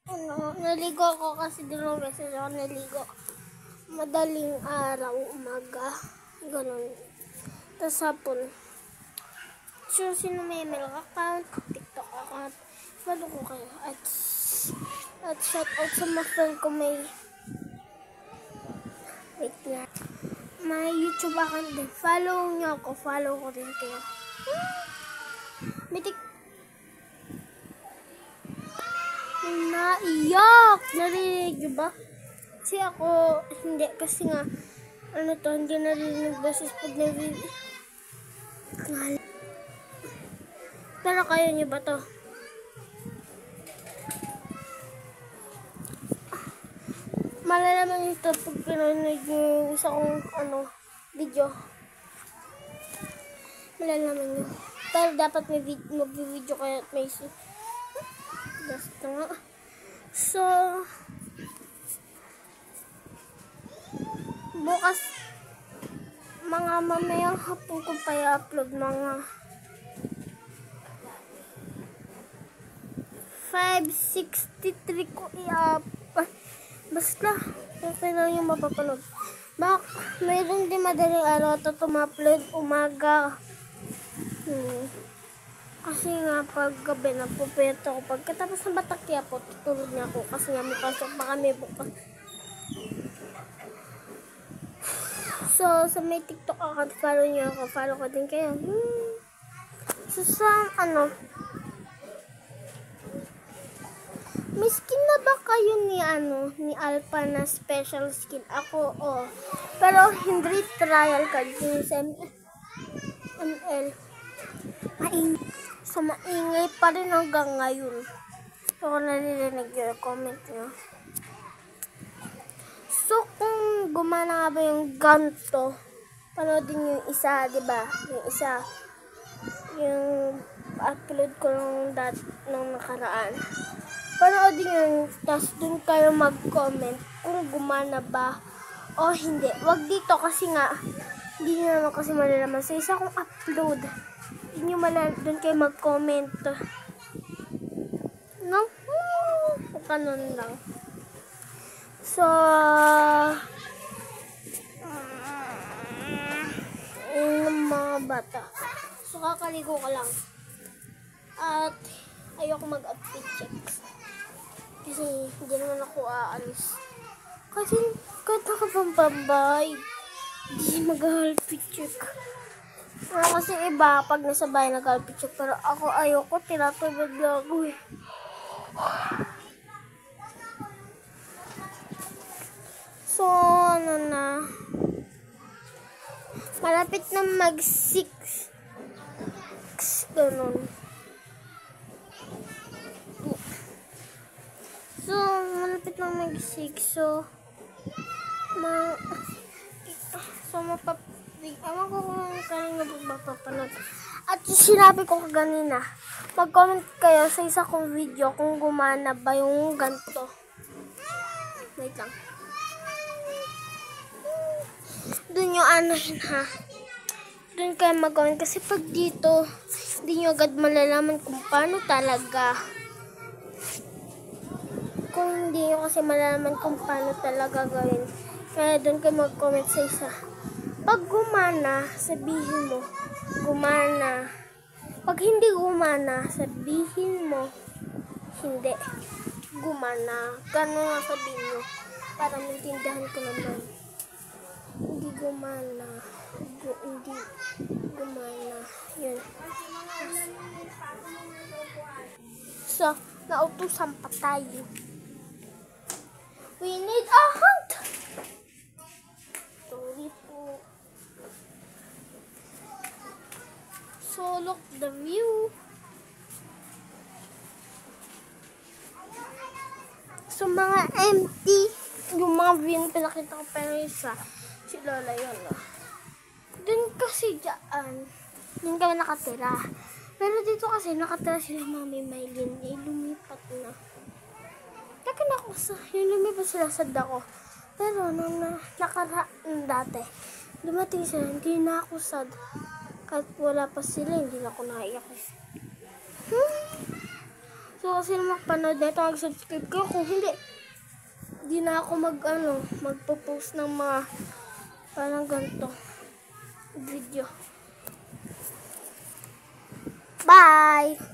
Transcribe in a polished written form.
Naligo ako kasi dalawang beses ako naligo. Madaling araw, umaga, ganun. Tapos hapon. So, sino may email account, TikTok account, follow ko kayo. At shout out sa mga friend ko may may YouTube account din. Follow nyo ako, follow ko din kayo. May naiyak! Narinig nyo ba? Kasi ako, hindi. Kasi nga, hindi narinig basis pag narinig. Pero kaya nyo ba to? Malalaman nyo ito pag pinanood nyo yung isa kong video. Malalaman nyo. Pero dapat may mag-video kayo at may basta nga. So, bukas mga mamayang hapon ko pa i-upload mga 5:63 ko i-upload. Basta, okay lang yung mapapanood. Mayroon din madaling araw ito tumupload umaga. Kasi nga pag gabi napupuyat ako. Pagkatapos ng Batakya po, tutulog na ako. Kasi nga may pasok pa kami bukas. So, sa may TikTok account, follow nyo ako. Follow ko din kayo. So, sa may skin na ba kayo ni Alpha na special skin? Ako, pero hindi trial card. Yung sa ML. So, maingay pa rin hanggang ngayon. So, kung narinig yung comment nyo. So, kung gumana nga ba yung ganto, panoodin yung isa, diba? Yung isa. Yung upload ko nung nakaraan. Panoodin yun, tapos dun kayo mag-comment kung gumana ba o hindi. Wag dito kasi nga, hindi nyo naman kasi malalaman. Sa isa kong upload, hindi nyo malalaman, dun kayo mag-comment. No? Kanon lang. So, yung mga bata. So, kakaligo ko lang. At, ayoko mag-outfit checks. Kasi hindi naman ako aalis. Kasi kahit nakapambambay, hindi mag-outfit check. Pero kasi iba, pag nasa bahay nag-outfit check. Pero ako ayoko, tinatubad na ako eh. So, na. Malapit na mag-6. Ganun. So, malapit lang mag-6. So, ewan ko kung kaya nga magpapanood. At yung sinabi ko kanina, mag-comment kayo sa isa kong video kung gumana ba yung ganito. Wait lang. Doon yung ha. Doon kayo mag-comment kasi pag dito, hindi nyo agad malalaman kung paano talaga. Kung hindi nyo kasi malalaman kung paano talaga gawin. Kaya doon kayo mag-comment sa isa. Pag gumana, sabihin mo, gumana. Pag hindi gumana, sabihin mo, hindi gumana. Gano'n nga sabihin mo. Para maintindihan ko naman. Hindi gumana. Hindi gumana. Yun. So, nautusan pa tayo. We need a hunt! Sorry po. So, look the view. So, mga empty. Yung mga view na pinakita ko pero isa. Si Lola yun. Dun kasi dyan. Dun kami nakatira. Pero dito kasi nakatira sila Mami Maylin. Lumipat na. Takin ako yung lumipat sila sa dako. Pero nung nakaraan dati, dumating sila, hindi na ako sad. Kahit wala pa sila, hindi na ako naiyak. So, kasi makapanood na ito, mag-subscribe ko. Kung hindi na ako magpo-post ng mga parang ganito video. Bye!